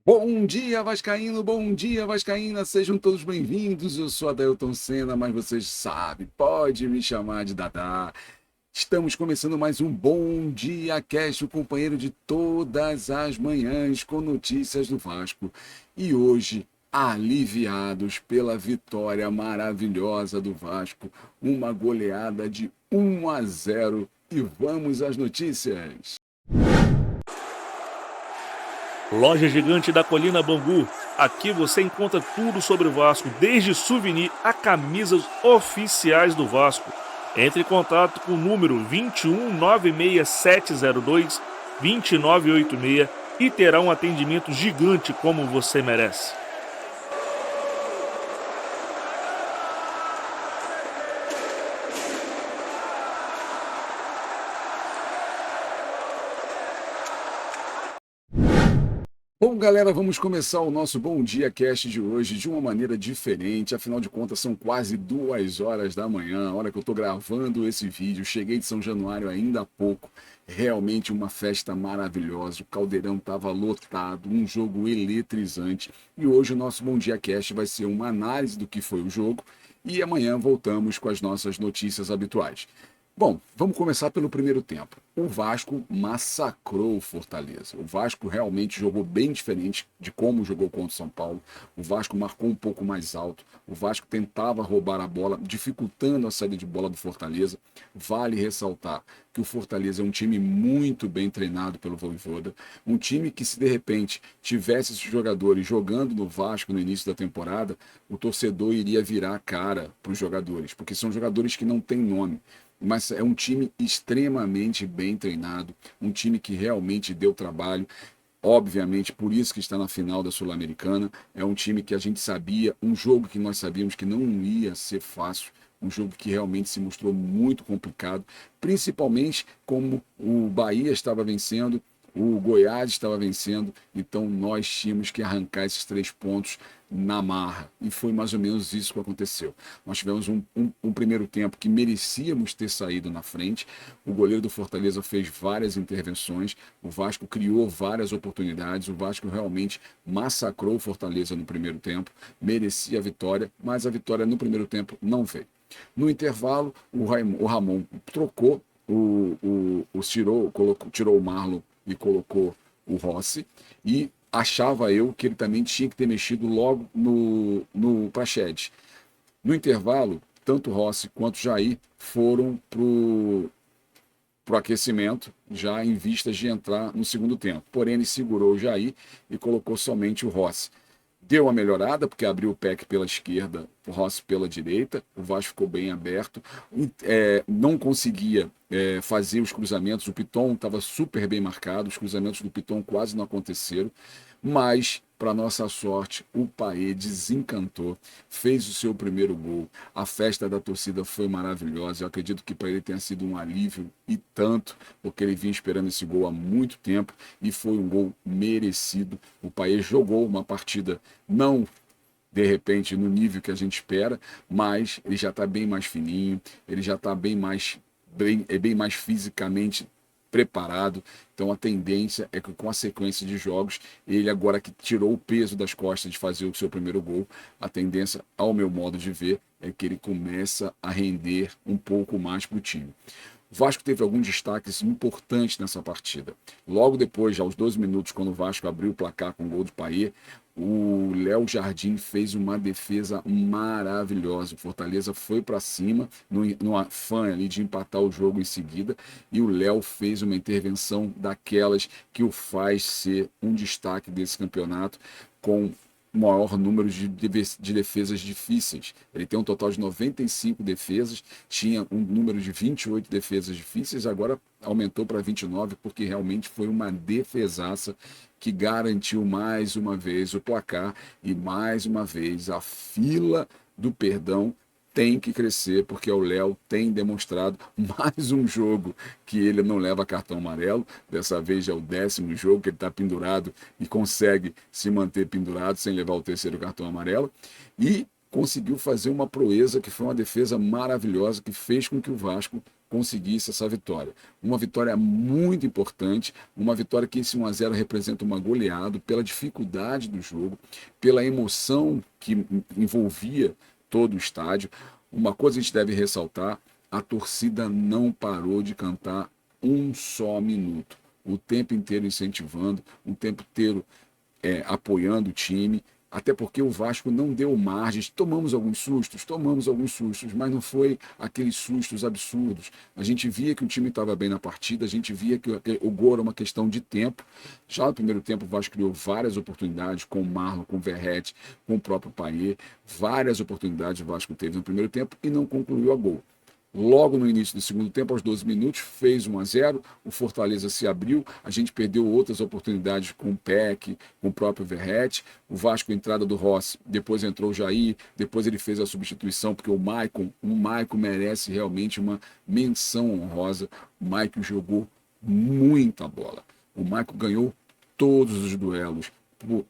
Bom dia, vascaíno, bom dia, vascaína, sejam todos bem-vindos. Eu sou Adailton Senna, mas vocês sabem, pode me chamar de Dadá. Estamos começando mais um Bom Dia Cast, o companheiro de todas as manhãs com notícias do Vasco. E hoje, aliviados pela vitória maravilhosa do Vasco, uma goleada de 1-0. E vamos às notícias. Loja Gigante da Colina Bangu. Aqui você encontra tudo sobre o Vasco, desde souvenir a camisas oficiais do Vasco. Entre em contato com o número 21 96702 2986 e terá um atendimento gigante como você merece. Bom, galera, vamos começar o nosso Bom Dia Cast de hoje de uma maneira diferente. Afinal de contas, são quase 2 horas da manhã, a hora que eu estou gravando esse vídeo. Cheguei de São Januário ainda há pouco. Realmente uma festa maravilhosa. O Caldeirão estava lotado, um jogo eletrizante. E hoje o nosso Bom Dia Cast vai ser uma análise do que foi o jogo. E amanhã voltamos com as nossas notícias habituais. Bom, vamos começar pelo primeiro tempo. O Vasco massacrou o Fortaleza. O Vasco realmente jogou bem diferente de como jogou contra o São Paulo. O Vasco marcou um pouco mais alto. O Vasco tentava roubar a bola, dificultando a saída de bola do Fortaleza. Vale ressaltar que o Fortaleza é um time muito bem treinado pelo Vojvoda. Um time que, se de repente tivesse esses jogadores jogando no Vasco no início da temporada, o torcedor iria virar a cara para os jogadores, porque são jogadores que não têm nome. Mas é um time extremamente bem treinado, um time que realmente deu trabalho, obviamente por isso que está na final da Sul-Americana. É um time que a gente sabia, um jogo que nós sabíamos que não ia ser fácil, um jogo que realmente se mostrou muito complicado, principalmente como o Bahia estava vencendo, o Goiás estava vencendo, então nós tínhamos que arrancar esses 3 pontos na marra, e foi mais ou menos isso que aconteceu. Nós tivemos um primeiro tempo que merecíamos ter saído na frente. O goleiro do Fortaleza fez várias intervenções, o Vasco criou várias oportunidades, o Vasco realmente massacrou o Fortaleza no primeiro tempo, merecia a vitória, mas a vitória no primeiro tempo não veio. No intervalo, o Ramon trocou, tirou o Marlon e colocou o Rossi, e achava eu que ele também tinha que ter mexido logo no Praxedes. No intervalo, tanto Rossi quanto Jair foram pro aquecimento, já em vistas de entrar no segundo tempo. Porém, ele segurou o Jair e colocou somente o Rossi. Deu uma melhorada, porque abriu o Peck pela esquerda, o Rossi pela direita, o Vasco ficou bem aberto, não conseguia fazer os cruzamentos, o Piton estava super bem marcado, os cruzamentos do Piton quase não aconteceram, mas, para nossa sorte, o Paê desencantou, fez o seu primeiro gol, a festa da torcida foi maravilhosa. Eu acredito que para ele tenha sido um alívio e tanto, porque ele vinha esperando esse gol há muito tempo, e foi um gol merecido. O Paê jogou uma partida não de repente no nível que a gente espera, mas ele já está bem mais fininho, ele já está bem mais fisicamente preparado. Então a tendência é que, com a sequência de jogos, ele agora que tirou o peso das costas de fazer o seu primeiro gol, a tendência, ao meu modo de ver, é que ele começa a render um pouco mais para o time. O Vasco teve alguns destaques importantes nessa partida. Logo depois, aos 12 minutos, quando o Vasco abriu o placar com o gol do Payet, o Léo Jardim fez uma defesa maravilhosa. O Fortaleza foi para cima, no afã ali de empatar o jogo em seguida, e o Léo fez uma intervenção daquelas que o faz ser um destaque desse campeonato, com maior número de defesas difíceis. Ele tem um total de 95 defesas, tinha um número de 28 defesas difíceis, agora aumentou para 29, porque realmente foi uma defesaça que garantiu mais uma vez o placar e mais uma vez a fila do perdão tem que crescer, porque o Léo tem demonstrado mais um jogo que ele não leva cartão amarelo. Dessa vez já é o 10º jogo que ele está pendurado e consegue se manter pendurado sem levar o 3º cartão amarelo. E conseguiu fazer uma proeza que foi uma defesa maravilhosa que fez com que o Vasco conseguisse essa vitória. Uma vitória muito importante, uma vitória que esse 1-0 representa uma goleada pela dificuldade do jogo, pela emoção que envolvia todo o estádio. Uma coisa a gente deve ressaltar: a torcida não parou de cantar um só minuto, o tempo inteiro incentivando, o tempo inteiro apoiando o time, até porque o Vasco não deu margens. Tomamos alguns sustos, mas não foi aqueles sustos absurdos. A gente via que o time estava bem na partida, a gente via que o gol era uma questão de tempo. Já no primeiro tempo o Vasco criou várias oportunidades, com o Marlon, com o Verratti, com o próprio Payet. Várias oportunidades o Vasco teve no primeiro tempo e não concluiu a gol. Logo no início do segundo tempo, aos 12 minutos, fez 1-0, o Fortaleza se abriu, a gente perdeu outras oportunidades com o Peck, com o próprio Verratti, o Vasco, entrada do Rossi, depois entrou o Jair, depois ele fez a substituição, porque o Maicon merece realmente uma menção honrosa. O Maicon jogou muita bola, o Maicon ganhou todos os duelos,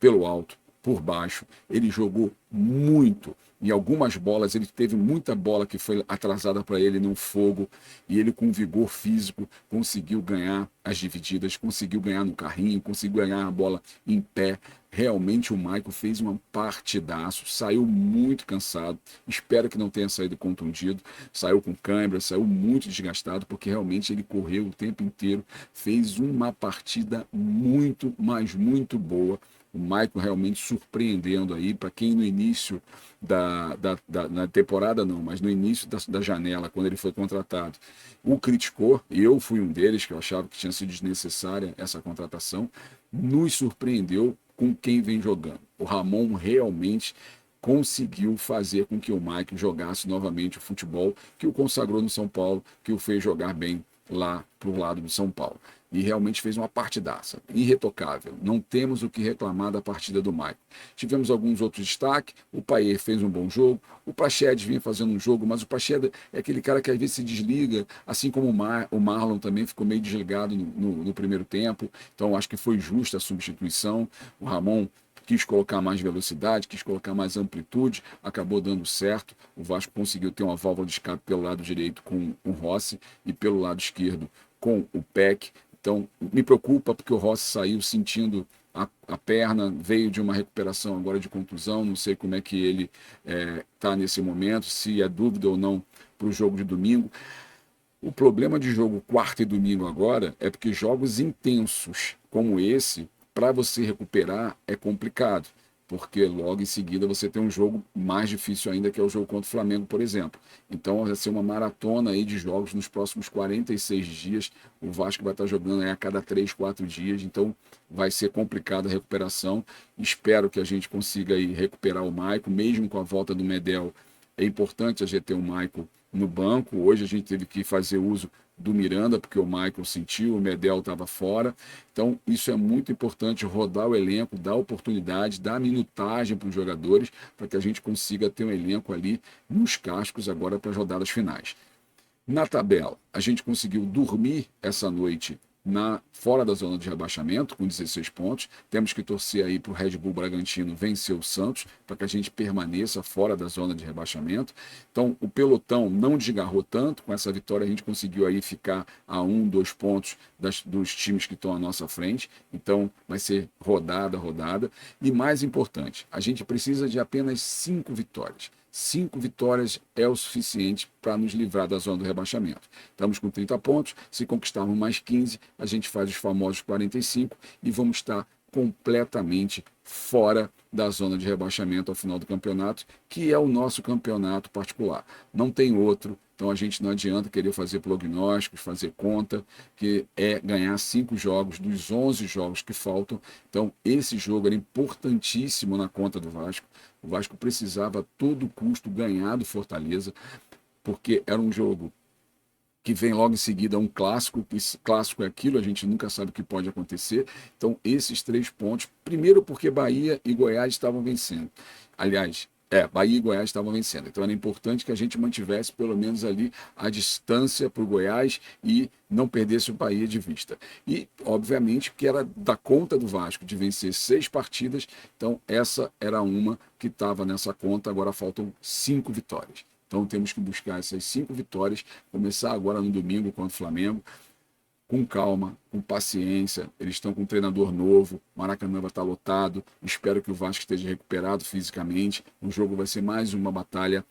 pelo alto, por baixo, ele jogou muito. Em algumas bolas, ele teve muita bola que foi atrasada para ele no fogo, e ele, com vigor físico, conseguiu ganhar as divididas, conseguiu ganhar no carrinho, conseguiu ganhar a bola em pé. Realmente o Maicon fez uma partidaço, saiu muito cansado, espero que não tenha saído contundido, saiu com câimbra, saiu muito desgastado, porque realmente ele correu o tempo inteiro, fez uma partida muito, mas muito boa. O Maicon realmente surpreendendo aí, para quem no início na temporada não, mas no início da janela, quando ele foi contratado, o criticou. Eu fui um deles, que eu achava que tinha sido desnecessária essa contratação. Nos surpreendeu com quem vem jogando. O Ramon realmente conseguiu fazer com que o Maicon jogasse novamente o futebol que o consagrou no São Paulo, que o fez jogar bem lá para o lado do São Paulo. E realmente fez uma partidaça, irretocável. Não temos o que reclamar da partida do Maicon. Tivemos alguns outros destaques. O Payet fez um bom jogo. O Praxedes vinha fazendo um jogo, mas o Praxedes é aquele cara que às vezes se desliga, assim como o Marlon também ficou meio desligado no primeiro tempo. Então acho que foi justa a substituição. O Ramon quis colocar mais velocidade, quis colocar mais amplitude, acabou dando certo. O Vasco conseguiu ter uma válvula de escape pelo lado direito com o Rossi e pelo lado esquerdo com o Peck. Então, me preocupa porque o Rossi saiu sentindo a perna, veio de uma recuperação agora de contusão, não sei como é que ele está nesse momento, se é dúvida ou não para o jogo de domingo. O problema de jogo quarta e domingo agora é porque jogos intensos como esse, para você recuperar, é complicado, porque logo em seguida você tem um jogo mais difícil ainda, que é o jogo contra o Flamengo, por exemplo. Então vai ser uma maratona aí de jogos nos próximos 46 dias. O Vasco vai estar jogando aí a cada 3, 4 dias, então vai ser complicada a recuperação. Espero que a gente consiga aí recuperar o Maicon, mesmo com a volta do Medel. É importante a gente ter o Maicon no banco. Hoje a gente teve que fazer uso do Miranda, porque o Maicon sentiu, o Medel estava fora. Então, isso é muito importante, rodar o elenco, dar oportunidade, dar minutagem para os jogadores, para que a gente consiga ter um elenco ali nos cascos agora para as rodadas finais. Na tabela, a gente conseguiu dormir essa noite fora da zona de rebaixamento, com 16 pontos. Temos que torcer aí para o Red Bull Bragantino vencer o Santos, para que a gente permaneça fora da zona de rebaixamento. Então, o pelotão não desgarrou tanto. Com essa vitória, a gente conseguiu aí ficar a 1, 2 pontos dos times que estão à nossa frente. Então, vai ser rodada. E mais importante, a gente precisa de apenas 5 vitórias. 5 vitórias é o suficiente para nos livrar da zona do rebaixamento. Estamos com 30 pontos, se conquistarmos mais 15, a gente faz os famosos 45 e vamos estar completamente fora da zona de rebaixamento ao final do campeonato, que é o nosso campeonato particular. Não tem outro, então a gente não adianta querer fazer prognósticos, fazer conta, que é ganhar 5 jogos dos 11 jogos que faltam. Então esse jogo era importantíssimo na conta do Vasco. O Vasco precisava a todo custo ganhar do Fortaleza, porque era um jogo que vem logo em seguida um clássico, esse clássico é aquilo, a gente nunca sabe o que pode acontecer. Então, esses 3 pontos, primeiro porque Bahia e Goiás estavam vencendo. Aliás, Bahia e Goiás estavam vencendo. Então, era importante que a gente mantivesse pelo menos ali a distância para o Goiás e não perdesse o Bahia de vista. E, obviamente, que era da conta do Vasco de vencer 6 partidas, então essa era uma que estava nessa conta, agora faltam 5 vitórias. Então temos que buscar essas 5 vitórias, começar agora no domingo contra o Flamengo, com calma, com paciência. Eles estão com um treinador novo, Maracanã vai estar lotado, espero que o Vasco esteja recuperado fisicamente. O jogo vai ser mais uma batalha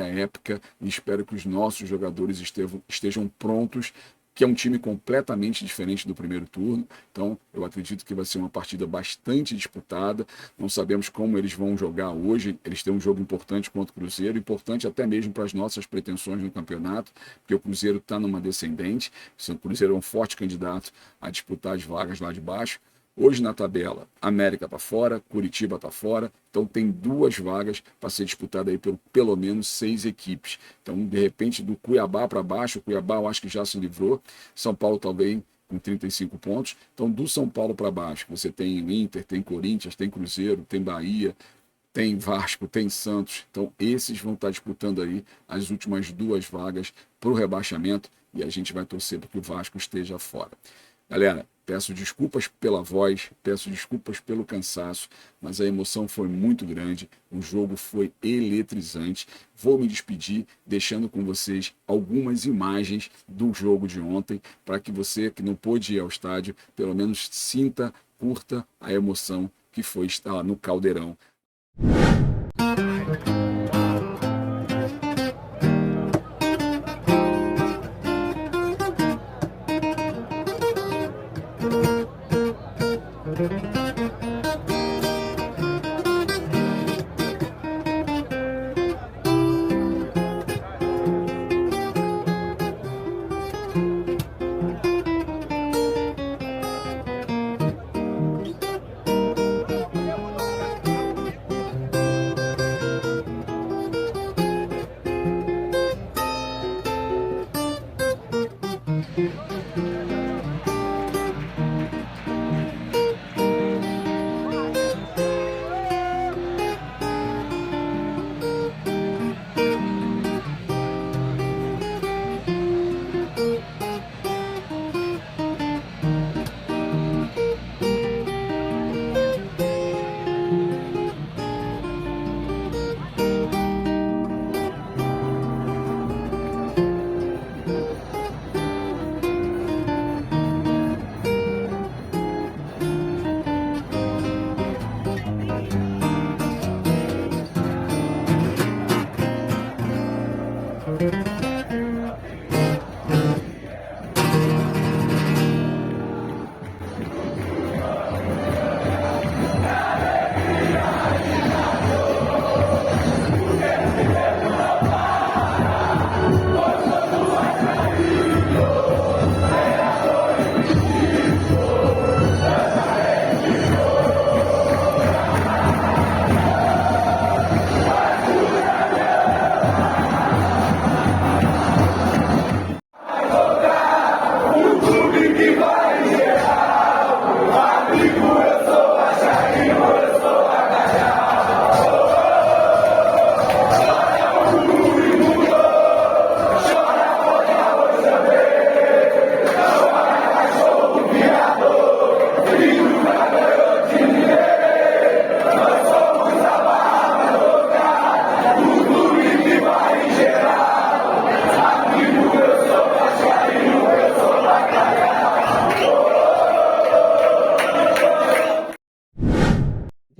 épica, e espero que os nossos jogadores estejam prontos, que é um time completamente diferente do primeiro turno. Então, eu acredito que vai ser uma partida bastante disputada. Não sabemos como eles vão jogar hoje. Eles têm um jogo importante contra o Cruzeiro, importante até mesmo para as nossas pretensões no campeonato, porque o Cruzeiro está numa descendente. O Cruzeiro é um forte candidato a disputar as vagas lá de baixo. Hoje na tabela, América está fora, Curitiba está fora, então tem 2 vagas para ser disputada aí por pelo menos 6 equipes. Então, de repente, do Cuiabá para baixo, o Cuiabá eu acho que já se livrou, São Paulo talvez com 35 pontos. Então, do São Paulo para baixo, você tem Inter, tem Corinthians, tem Cruzeiro, tem Bahia, tem Vasco, tem Santos. Então, esses vão estar disputando aí as últimas 2 vagas para o rebaixamento e a gente vai torcer para que o Vasco esteja fora. Galera, peço desculpas pela voz, peço desculpas pelo cansaço, mas a emoção foi muito grande, o jogo foi eletrizante. Vou me despedir deixando com vocês algumas imagens do jogo de ontem, para que você que não pôde ir ao estádio, pelo menos sinta, curta a emoção que foi estar lá no Caldeirão.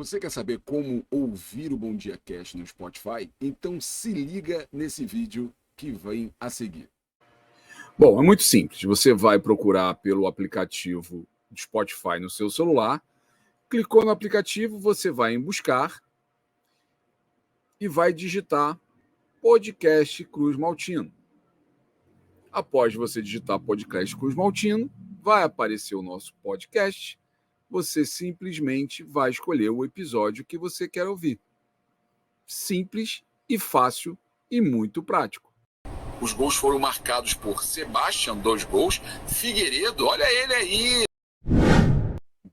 Você quer saber como ouvir o Bom Dia Cast no Spotify? Então se liga nesse vídeo que vem a seguir. Bom, é muito simples. Você vai procurar pelo aplicativo do Spotify no seu celular, clicou no aplicativo, você vai em buscar e vai digitar Podcast Cruz Maltino. Após você digitar Podcast Cruz Maltino, vai aparecer o nosso podcast. Você simplesmente vai escolher o episódio que você quer ouvir. Simples e fácil e muito prático. Os gols foram marcados por Sebastião, 2 gols. Figueiredo, olha ele aí!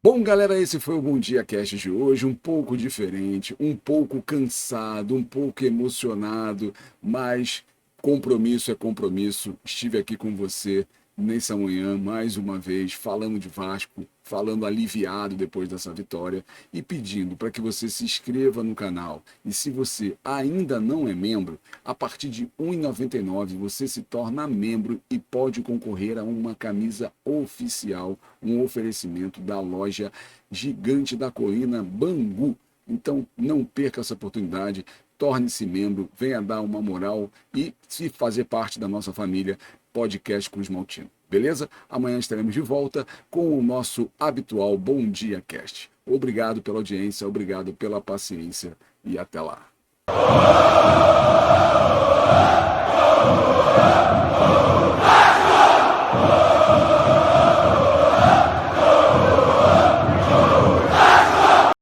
Bom, galera, esse foi o Bom Dia Cast de hoje, um pouco diferente, um pouco cansado, um pouco emocionado, mas compromisso é compromisso. Estive aqui com você nessa manhã, mais uma vez, falando de Vasco, falando aliviado depois dessa vitória e pedindo para que você se inscreva no canal. E se você ainda não é membro, a partir de R$ 1,99 você se torna membro e pode concorrer a uma camisa oficial, um oferecimento da loja Gigante da Colina Bangu. Então não perca essa oportunidade, torne-se membro, venha dar uma moral e se fazer parte da nossa família Podcast Cruz Maltino. Beleza? Amanhã estaremos de volta com o nosso habitual Bom Dia Cast. Obrigado pela audiência, obrigado pela paciência e até lá.